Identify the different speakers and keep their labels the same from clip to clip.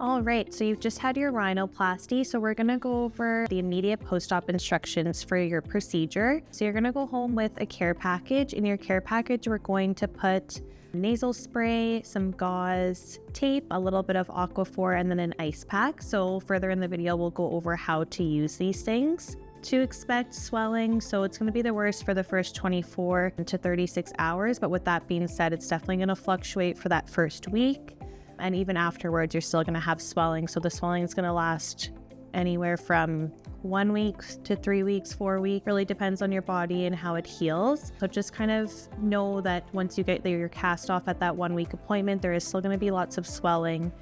Speaker 1: All right, so you've just had your rhinoplasty, so we're gonna go over the immediate post-op instructions for your procedure. So you're gonna go home with a care package. In your care package, we're going to put nasal spray, some gauze, tape, a little bit of Aquaphor, and then an ice pack. So further in the video, we'll go over how to use these things. To expect swelling, so it's going to be the worst for the first 24 to 36 hours, but with that being said, it's definitely going to fluctuate for that first week, and even afterwards you're still going to have swelling. So the swelling is going to last anywhere from 1 week to 3 weeks, 4 weeks, really depends on your body and how it heals. So just kind of know that once you get your cast off at that 1 week appointment, there is still going to be lots of swelling,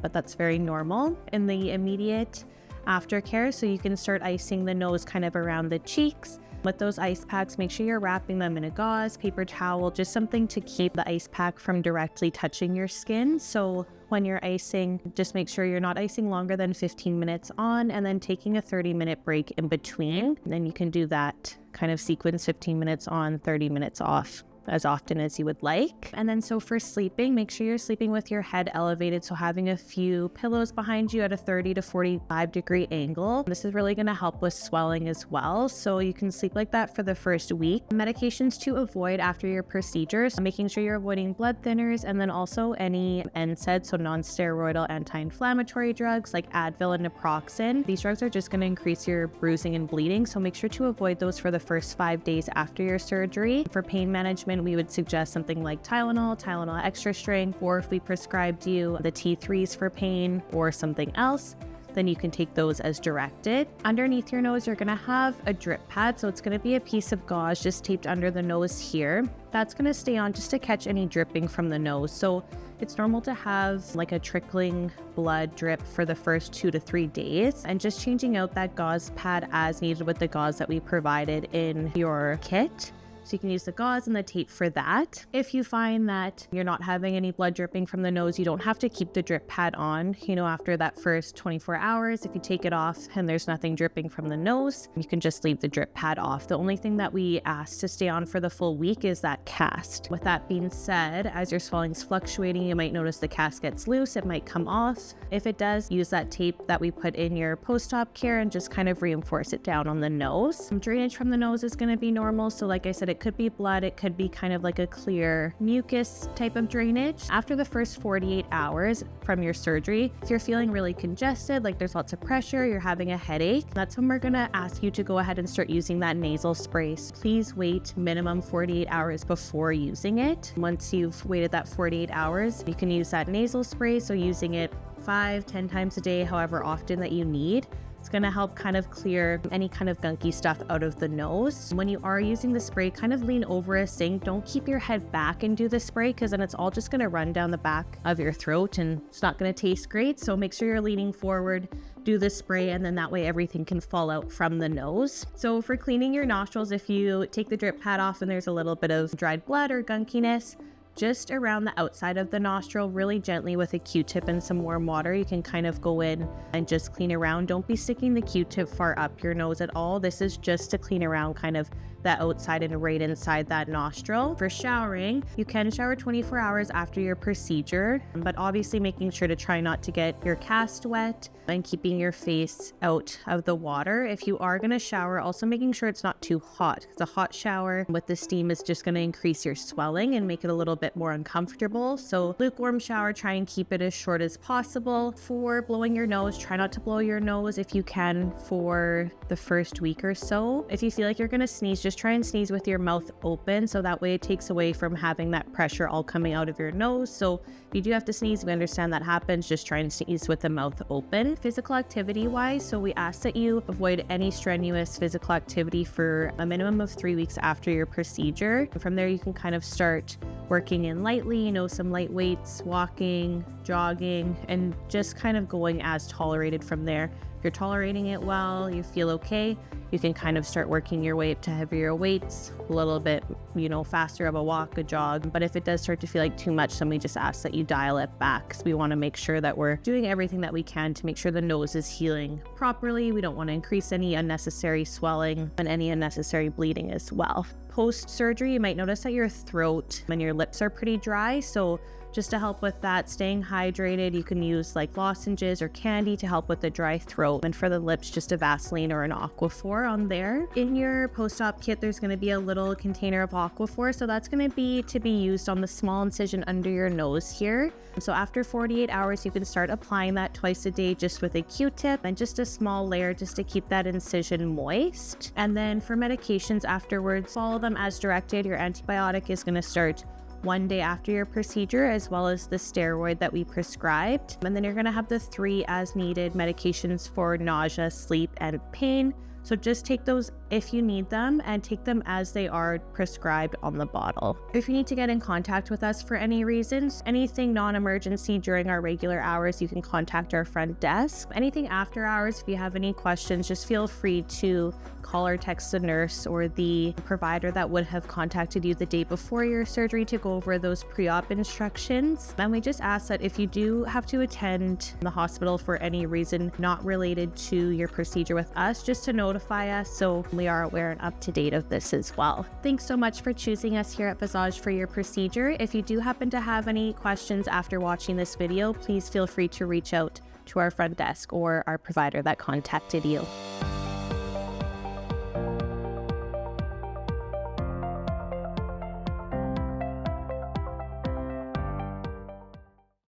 Speaker 1: but that's very normal. In the immediate aftercare, so you can start icing the nose kind of around the cheeks. With those ice packs, make sure you're wrapping them in a gauze, paper towel, just something to keep the ice pack from directly touching your skin. So when you're icing, just make sure you're not icing longer than 15 minutes on and then taking a 30-minute break in between. And then you can do that kind of sequence, 15 minutes on, 30 minutes off, as often as you would like. And then so for sleeping, make sure you're sleeping with your head elevated, so having a few pillows behind you at a 30 to 45 degree angle. This is really going to help with swelling as well, so you can sleep like that for the first week. Medications to avoid after your procedures, making sure you're avoiding blood thinners, and then also any NSAIDs, so non-steroidal anti-inflammatory drugs like Advil and naproxen. These drugs are just going to increase your bruising and bleeding, so make sure to avoid those for the first 5 days after your surgery. For pain management, we would suggest something like Tylenol extra strength, or if we prescribed you the T3s for pain or something else, then you can take those as directed. Underneath your nose, you're gonna have a drip pad. So it's gonna be a piece of gauze just taped under the nose here. That's gonna stay on just to catch any dripping from the nose. So it's normal to have like a trickling blood drip for the first 2 to 3 days, and just changing out that gauze pad as needed with the gauze that we provided in your kit. So you can use the gauze and the tape for that. If you find that you're not having any blood dripping from the nose, you don't have to keep the drip pad on, after that first 24 hours. If you take it off and there's nothing dripping from the nose, you can just leave the drip pad off. The only thing that we ask to stay on for the full week is that cast. With that being said, as your swelling's fluctuating, you might notice the cast gets loose, it might come off. If it does, use that tape that we put in your post-op care and just kind of reinforce it down on the nose. Drainage from the nose is going to be normal. So like I said, it could be blood, it could be kind of like a clear mucus type of drainage. After the first 48 hours from your surgery, if you're feeling really congested, like there's lots of pressure, you're having a headache, that's when we're gonna ask you to go ahead and start using that nasal spray. Please wait minimum 48 hours before using it. Once you've waited that 48 hours, you can use that nasal spray, so using it 5-10 times a day, however often that you need. It's going to help kind of clear any kind of gunky stuff out of the nose. When you are using the spray, kind of lean over a sink. Don't keep your head back and do the spray, because then it's all just going to run down the back of your throat and it's not going to taste great. So make sure you're leaning forward, do the spray, and then that way everything can fall out from the nose. So for cleaning your nostrils, if you take the drip pad off and there's a little bit of dried blood or gunkiness, just around the outside of the nostril, really gently with a Q-tip and some warm water, you can kind of go in and just clean around. Don't be sticking the Q-tip far up your nose at all. This is just to clean around kind of that outside and right inside that nostril. For showering, you can shower 24 hours after your procedure, but obviously making sure to try not to get your cast wet and keeping your face out of the water. If you are going to shower, also making sure it's not too hot. The hot shower with the steam is just going to increase your swelling and make it a little bit more uncomfortable. So lukewarm shower, try and keep it as short as possible. For blowing your nose, try not to blow your nose if you can for the first week or so. If you feel like you're going to sneeze, just try and sneeze with your mouth open, so that way it takes away from having that pressure all coming out of your nose. So if you do have to sneeze, we understand that happens. Just try and sneeze with the mouth open. Physical activity wise, so we ask that you avoid any strenuous physical activity for a minimum of 3 weeks after your procedure. From there, you can kind of start working in lightly, some light weights, walking, jogging, and just kind of going as tolerated from there. If you're tolerating it well, you feel okay, you can kind of start working your way up to heavier weights, a little bit, faster of a walk, a jog. But if it does start to feel like too much, then we just ask that you dial it back, because we want to make sure that we're doing everything that we can to make sure the nose is healing properly. We don't want to increase any unnecessary swelling and any unnecessary bleeding as well. Post-surgery, you might notice that your throat and your lips are pretty dry, so just to help with that, staying hydrated. You can use like lozenges or candy to help with the dry throat, and for the lips, just a Vaseline or an Aquaphor on there. In your post-op kit, there's going to be a little container of Aquaphor, so that's going to be used on the small incision under your nose here. So after 48 hours, you can start applying that twice a day just with a Q-tip and just a small layer just to keep that incision moist. And then for medications afterwards, follow them as directed. Your antibiotic is going to start 1 day after your procedure, as well as the steroid that we prescribed. And then you're going to have the 3 as needed medications for nausea, sleep, and pain. So just take those if you need them and take them as they are prescribed on the bottle. If you need to get in contact with us for any reasons, anything non-emergency during our regular hours, you can contact our front desk. Anything after hours, if you have any questions, just feel free to call or text the nurse or the provider that would have contacted you the day before your surgery to go over those pre-op instructions. And we just ask that if you do have to attend the hospital for any reason not related to your procedure with us, just to notify us so we are aware and up to date of this as well. Thanks so much for choosing us here at Visage for your procedure. If you do happen to have any questions after watching this video, please feel free to reach out to our front desk or our provider that contacted you.